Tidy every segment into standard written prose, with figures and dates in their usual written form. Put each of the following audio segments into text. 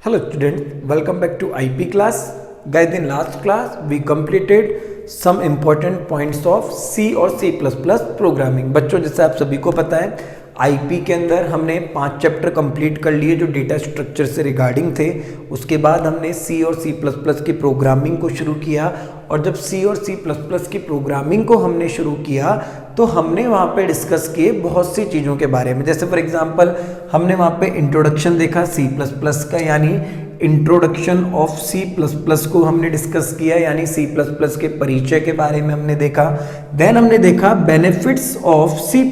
Hello students, welcome back to IP class. Guys, in last class we completed some important points of C और C++ programming. बच्चों, जैसे आप सभी को पता है IP के अंदर हमने 5 चैप्टर कंप्लीट कर लिए जो डेटा स्ट्रक्चर से रिगार्डिंग थे। उसके बाद हमने C और C++ की प्रोग्रामिंग को शुरू किया, और जब C और C++ की प्रोग्रामिंग को हमने शुरू किया तो हमने वहाँ पे डिस्कस किए बहुत सी चीज़ों के बारे में। जैसे फॉर एग्जांपल हमने वहाँ पे इंट्रोडक्शन देखा C++ का, यानी इंट्रोडक्शन ऑफ C++ को हमने डिस्कस किया, यानी C++ के परिचय के बारे में हमने देखा। देन हमने देखा benefits of C++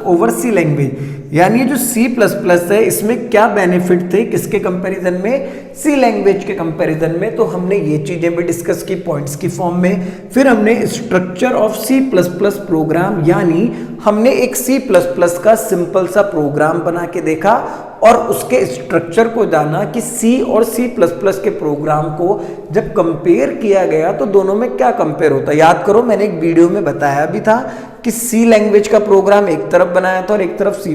over C language, यानी जो C++ है इसमें क्या बेनिफिट थे किसके कंपैरिजन में, C लैंग्वेज के कंपैरिजन में। तो हमने ये चीजें भी डिस्कस की पॉइंट्स की फॉर्म में। फिर हमने स्ट्रक्चर ऑफ C++ प्रोग्राम, यानी हमने एक C++ का सिंपल सा प्रोग्राम बना के देखा और उसके स्ट्रक्चर को जाना कि C और C++ के प्रोग्राम को जब कंपेयर किया गया तो दोनों में क्या कंपेयर होता है। याद करो, मैंने एक वीडियो में बताया भी था कि C लैंग्वेज का प्रोग्राम एक तरफ बनाया था और एक तरफ C++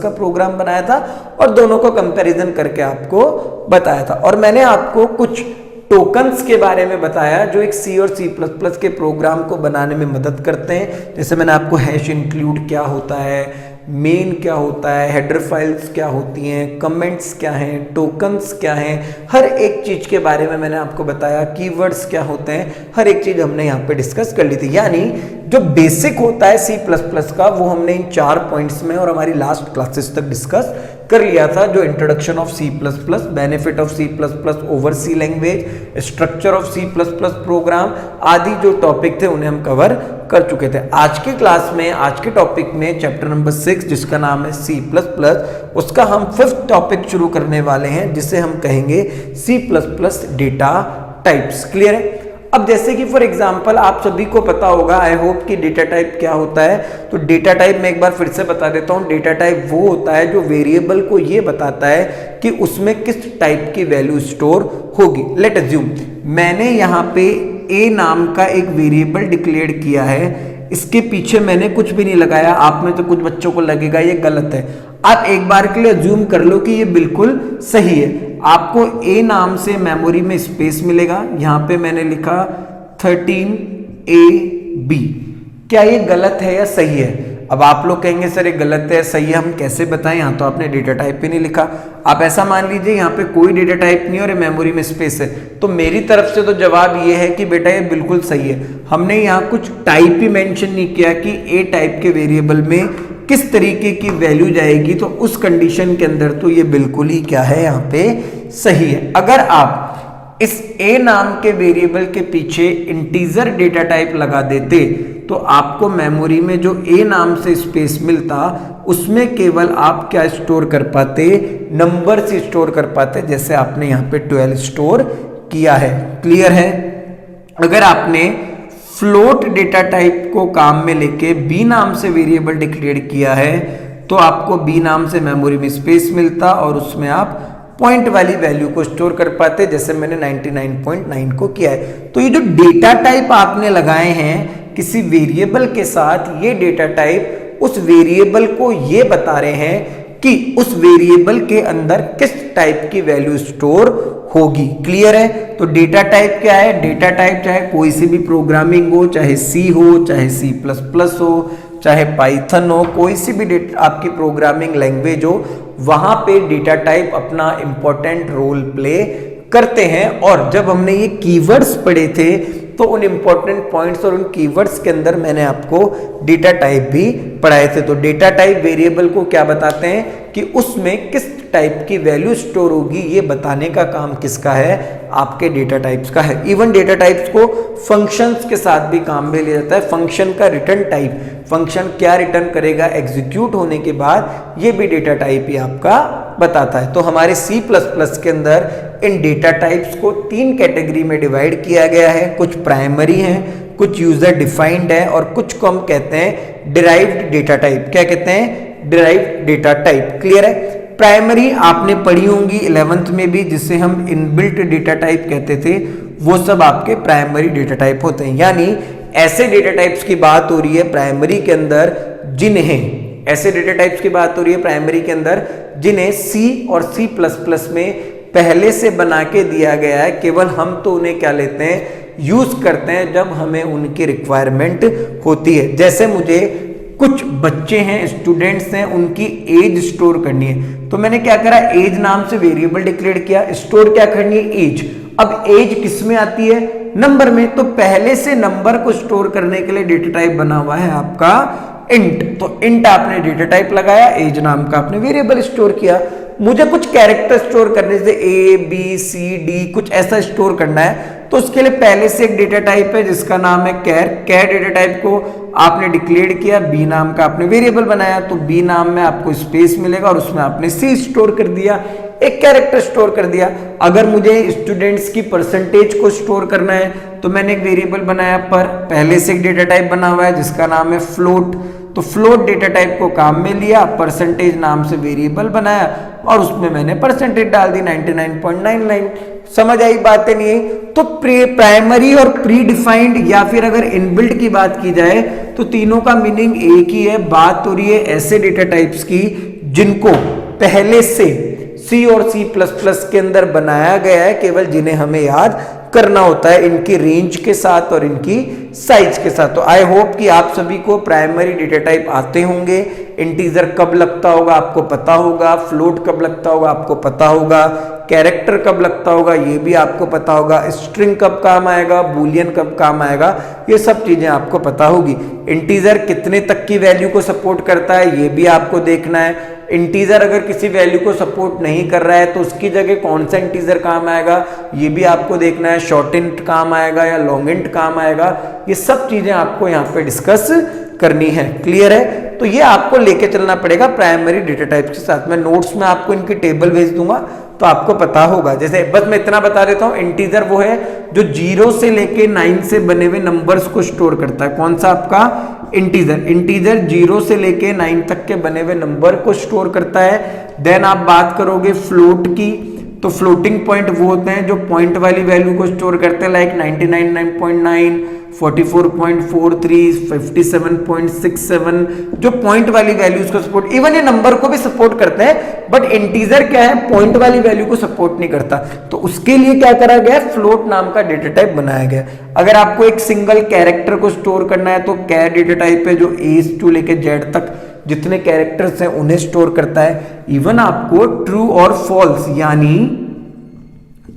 का प्रोग्राम बनाया था, और दोनों को कंपैरिजन करके आपको बताया था। और मैंने आपको कुछ टोकन्स के बारे में बताया जो एक C और C++ के प्रोग्राम को बनाने में मदद करते हैं। जैसे मैंने आपको हैश इंक्लूड क्या होता है, मेन क्या होता है, हेडर फाइल्स क्या होती हैं, कमेंट्स क्या हैं, टोकन्स क्या हैं, हर एक चीज के बारे में मैंने आपको बताया। कीवर्ड्स क्या होते हैं, हर एक चीज हमने यहाँ पे डिस्कस कर ली थी। यानी जो बेसिक होता है C++ का वो हमने इन 4 पॉइंट्स में और हमारी लास्ट क्लासेस तक डिस्कस कर लिया था। जो introduction of C++, benefit of C++ over C language, structure of C++ program आदि जो टॉपिक थे उन्हें हम कवर कर चुके थे। आज के क्लास में, आज के टॉपिक में चैप्टर नंबर 6 जिसका नाम है C++, उसका हम 5th टॉपिक शुरू करने वाले हैं जिसे हम कहेंगे C++ डेटा टाइप्स। क्लियर है? अब जैसे कि फॉर एग्जांपल आप सभी को पता होगा, आई होप कि डेटा टाइप क्या होता है। तो डेटा टाइप मैं एक बार फिर से बता देता हूं। डेटा टाइप वो होता है जो वेरिएबल को ये बताता है कि उसमें किस टाइप की वैल्यू स्टोर होगी। लेट अज्यूम मैंने यहाँ पे a नाम का एक वेरिएबल डिक्लेयर किया है, इसके पीछे मैंने कुछ भी नहीं लगाया। आप में तो कुछ बच्चों को लगेगा ये गलत है। आप एक बार के लिए अज्यूम कर लो कि ये बिल्कुल सही है। आपको a नाम से मेमोरी में स्पेस मिलेगा, यहां पे मैंने लिखा 13ab। क्या ये गलत है या सही है? अब आप लोग कहेंगे सर ये गलत है, सही है हम कैसे बताएं, यहाँ तो आपने डेटा टाइप ही नहीं लिखा। आप ऐसा मान लीजिए यहाँ पे कोई डेटा टाइप नहीं और ये मेमोरी में स्पेस है, तो मेरी तरफ से तो जवाब ये है कि बेटा ये बिल्कुल सही है। हमने यहाँ कुछ टाइप ही मेंशन नहीं किया कि ए टाइप के वेरिएबल में किस तरीके की वैल्यू जाएगी, तो उस कंडीशन के अंदर तो ये बिल्कुल ही क्या है, यहाँ पे सही है। अगर आप इस a नाम के वेरिएबल के पीछे इंटीजर डेटा टाइप लगा देते तो आपको मेमोरी में जो a नाम से स्पेस मिलता उसमें केवल आप क्या स्टोर कर पाते, नंबर से स्टोर कर पाते, जैसे आपने यहाँ पे 12 स्टोर किया है। क्लियर है? अगर आपने फ्लोट डेटा टाइप को काम में लेके b नाम से वेरिएबल डिक्लेयर किया है तो आपको b नाम से मेमोरी में स्पेस मिलता और उसमें आप पॉइंट वाली वैल्यू को स्टोर कर पाते, जैसे मैंने 99.9 को किया है। तो ये जो डेटा टाइप आपने लगाए हैं किसी वेरिएबल के साथ, ये डेटा टाइप उस वेरिएबल को ये बता रहे हैं कि उस वेरिएबल के अंदर किस टाइप की वैल्यू स्टोर होगी। क्लियर है? तो डेटा टाइप क्या है? डेटा टाइप चाहे कोई सी भी प्रोग्रामिंग हो, चाहे C हो, चाहे C++ हो, चाहे पाइथन हो, कोई सी भी आपकी प्रोग्रामिंग लैंग्वेज हो, वहां पे डेटा टाइप अपना इंपॉर्टेंट रोल प्ले करते हैं। और जब हमने ये कीवर्ड्स पढ़े थे तो उन इंपॉर्टेंट पॉइंट्स और उन कीवर्ड्स के अंदर मैंने आपको डेटा टाइप भी पढ़ाए थे। तो डेटा टाइप वेरिएबल को क्या बताते हैं कि उसमें किस टाइप की वैल्यू स्टोर होगी, ये बताने का काम किसका है, आपके डेटा टाइप्स का है। इवन डेटा टाइप्स को फंक्शंस के साथ भी काम में लिया जाता है। फंक्शन का रिटर्न टाइप, फंक्शन क्या रिटर्न करेगा एग्जीक्यूट होने के बाद, ये भी डेटा टाइप ही आपका बताता है। तो हमारे C++ के अंदर इन डेटा टाइप्स को 3 कैटेगरी में डिवाइड किया गया है। कुछ प्राइमरी हैं, कुछ यूजर डिफाइंड है और कुछ को हम कहते हैं डिराइव्ड डेटा टाइप। क्या कहते हैं? Derived data type. क्लियर है? प्राइमरी आपने पढ़ी होंगी 11th में भी, जिसे हम इनबिल्ट डेटा टाइप कहते थे, वो सब आपके प्राइमरी डेटा टाइप होते हैं। यानी ऐसे डेटा टाइप्स की बात हो रही है प्राइमरी के अंदर जिन्हें, ऐसे डेटा टाइप्स की बात हो रही है प्राइमरी के अंदर जिन्हें C और C++ में पहले से बना के दिया गया है, केवल हम तो उन्हें क्या लेते हैं, यूज करते हैं जब हमें उनकी रिक्वायरमेंट होती है। जैसे मुझे कुछ बच्चे हैं, स्टूडेंट्स हैं, उनकी एज स्टोर करनी है, तो मैंने क्या करा, एज नाम से वेरिएबल डिक्लेयर किया, स्टोर क्या करनी है, एज। अब एज किस में आती है, नंबर में, तो पहले से नंबर को स्टोर करने के लिए डेटा टाइप बना हुआ है आपका इंट, तो इंट आपने डेटा टाइप लगाया, एज नाम का आपने वेरिएबल स्टोर किया। मुझे कुछ कैरेक्टर स्टोर करने से ए बी सी डी कुछ ऐसा स्टोर करना है, तो उसके लिए पहले से एक डेटा टाइप है जिसका नाम है कैर। कैर डेटा टाइप को आपने डिक्लेयर किया, बी नाम का आपने वेरिएबल बनाया, तो बी नाम में आपको स्पेस मिलेगा और उसमें आपने सी स्टोर कर दिया, एक कैरेक्टर स्टोर कर दिया। अगर मुझे स्टूडेंट्स की परसेंटेज को स्टोर करना है तो मैंने एक वेरिएबल बनाया पर, पहले से एक डेटा टाइप बना हुआ है जिसका नाम है फ्लोट, तो फ्लोट डेटा टाइप को काम में लिया, परसेंटेज नाम से वेरिएबल बनाया और उसमें मैंने परसेंटेज डाल दी 99.99। समझ आई बातें नहीं? तो प्राइमरी और प्री डिफाइंड या फिर अगर इनबिल्ट की बात की जाए तो तीनों का मीनिंग एक ही है। बात हो रही है ऐसे डेटा टाइप्स की जिनको पहले से सी और सी प्लस प्लस के अंदर बनाया गया है, केवल जिन्हें हमें याद करना होता है इनकी रेंज के साथ और इनकी साइज के साथ। तो आई होप कि आप सभी को प्राइमरी डेटा टाइप आते होंगे। इंटीजर कब लगता होगा आपको पता होगा, फ्लोट कब लगता होगा आपको पता होगा, कैरेक्टर कब लगता होगा ये भी आपको पता होगा, स्ट्रिंग कब काम आएगा, बूलियन कब काम आएगा, ये सब चीजें आपको पता होगी। इंटीजर कितने तक की वैल्यू को सपोर्ट करता है ये भी आपको देखना है। इंटीजर अगर किसी वैल्यू को सपोर्ट नहीं कर रहा है तो उसकी जगह कौन सा इंटीजर काम आएगा ये भी आपको देखना है। शॉर्ट इंट काम आएगा या लॉन्ग इंट काम आएगा, ये सब चीजें आपको यहाँ पे डिस्कस करनी है। क्लियर है? तो ये आपको लेके चलना पड़ेगा प्राइमरी डेटा टाइप के साथ। मैं नोट्स में आपको इनकी टेबल भेज दूंगा तो आपको पता होगा। जैसे बस मैं इतना बता देता हूँ, इंटीजर वो है जो 0 से लेके 9 से बने हुए नंबर्स को स्टोर करता है। कौन सा आपका इंटीजर? इंटीजर 0 से लेके 9 तक के बने हुए नंबर को स्टोर करता है। देन आप बात करोगे फ्लोट की, तो फ्लोटिंग पॉइंट वो होते हैं जो पॉइंट वाली वैल्यू को स्टोर करते हैं, लाइक 99.9, 44.43, 57.67, जो पॉइंट वाली वैल्यूज को सपोर्ट, इवन ये नंबर को भी सपोर्ट करते हैं, बट इंटीजर क्या है, पॉइंट वाली वैल्यू को सपोर्ट नहीं करता। तो उसके लिए क्या करा गया, फ्लोट नाम का डेटा टाइप बनाया गया। अगर आपको एक सिंगल कैरेक्टर को स्टोर करना है तो कैर डेटा टाइप है जो ए टू लेके जेड तक जितने कैरेक्टर्स हैं उन्हें स्टोर करता है। इवन आपको ट्रू और फॉल्स यानी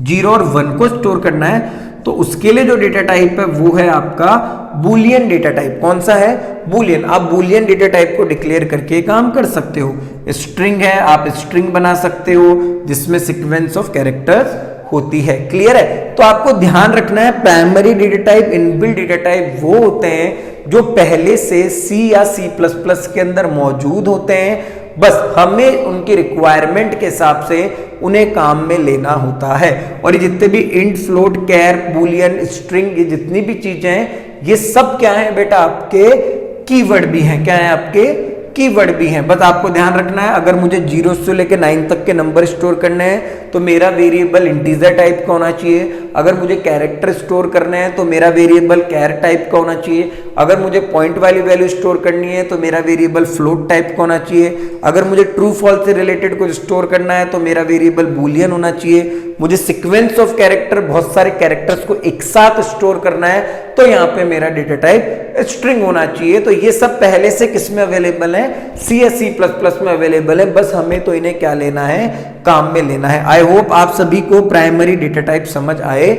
0 और 1 को स्टोर करना है तो उसके लिए जो डेटा टाइप है वो है आपका बूलियन डेटा टाइप। कौन सा है? बूलियन। आप बूलियन डेटा टाइप को डिक्लेयर करके काम कर सकते हो। स्ट्रिंग है, आप स्ट्रिंग बना सकते हो जिसमें सीक्वेंस ऑफ कैरेक्टर्स होती है। क्लियर है? तो आपको ध्यान रखना है primary data type, inbuilt data type वो होते हैं जो पहले से सी या सी प्लस प्लस के अंदर मौजूद होते हैं, बस हमें उनकी रिक्वायरमेंट के हिसाब से उन्हें काम में लेना होता है। और ये जितने भी इंट, फ्लोट, कैर, बूलियन, स्ट्रिंग, ये जितनी भी चीजें हैं ये सब क्या है बेटा, आपके कीवर्ड भी हैं। क्या है? आपके कीवर्ड भी हैं। बस आपको ध्यान रखना है, अगर मुझे 0 से लेकर 9 तक के नंबर स्टोर करने हैं तो मेरा वेरिएबल इंटीजर टाइप का होना चाहिए। अगर मुझे कैरेक्टर स्टोर करने हैं तो मेरा वेरिएबल कैर टाइप का होना चाहिए। अगर मुझे पॉइंट वाली वैल्यू स्टोर करनी है तो मेरा वेरिएबल फ्लोट टाइप का होना चाहिए। अगर मुझे ट्रू फॉल्स से रिलेटेड कुछ स्टोर करना है तो मेरा वेरिएबल बूलियन होना चाहिए। मुझे सीक्वेंस ऑफ कैरेक्टर, बहुत सारे कैरेक्टर्स को एक साथ स्टोर करना है तो यहाँ पे मेरा डेटा टाइप स्ट्रिंग होना चाहिए। तो ये सब पहले से किस में अवेलेबल है? सी या सी प्लस प्लस में अवेलेबल है। बस हमें तो इन्हें क्या लेना है, काम में लेना है। आई होप आप सभी को प्राइमरी डेटा टाइप समझ आए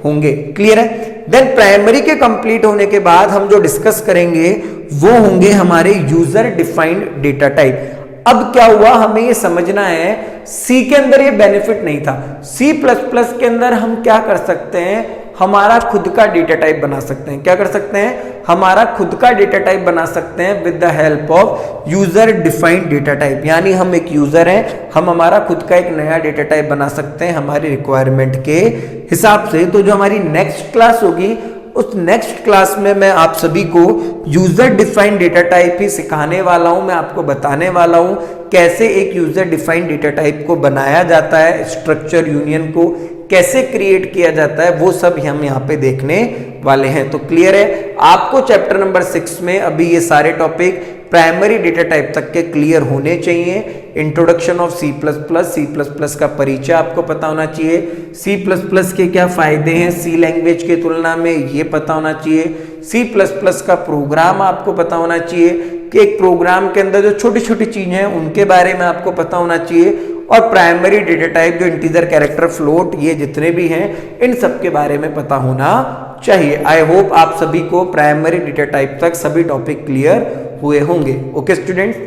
होंगे। क्लियर है? देन प्राइमरी के कंप्लीट होने के बाद हम जो डिस्कस करेंगे वो होंगे हमारे यूजर डिफाइंड डेटा टाइप। अब क्या हुआ, हमें ये समझना है, सी के अंदर ये बेनिफिट नहीं था। सी प्लस प्लस के अंदर हम क्या कर सकते हैं, हमारा खुद का डेटा टाइप बना सकते हैं। क्या कर सकते हैं? हमारा खुद का डेटा टाइप बना सकते हैं with the help of user defined data type. यानी हम एक यूजर हैं, हम हमारा खुद का एक नया डेटा टाइप बना सकते हैं हमारी रिक्वायरमेंट के हिसाब से। तो जो हमारी नेक्स्ट क्लास होगी उस नेक्स्ट क्लास में मैं आप सभी को यूजर डिफाइंड डेटा टाइप ही सिखाने वाला हूं। मैं आपको बताने वाला हूं कैसे एक यूजर डिफाइंड डेटा टाइप को बनाया जाता है, स्ट्रक्चर यूनियन को कैसे क्रिएट किया जाता है, वो सब हम यहाँ पे देखने वाले हैं। तो क्लियर है? आपको चैप्टर नंबर 6 में अभी ये सारे टॉपिक प्राइमरी डेटा टाइप तक के क्लियर होने चाहिए। Introduction of C plus plus का परिचय आपको पता होना चाहिए। सी प्लस प्लस के क्या फायदे हैं सी लैंग्वेज के तुलना में, ये पता होना चाहिए। सी प्लस प्लस का प्रोग्राम आपको पता होना चाहिए कि एक प्रोग्राम के अंदर जो छोटी छोटी चीजें हैं उनके बारे में आपको पता होना चाहिए। और प्राइमरी डेटा टाइप जो इंटीजर, कैरेक्टर, फ्लोट, ये जितने भी हैं इन सब के बारे में पता होना चाहिए। आई होप आप सभी को प्राइमरी डेटा टाइप तक सभी टॉपिक क्लियर हुए होंगे। Okay students,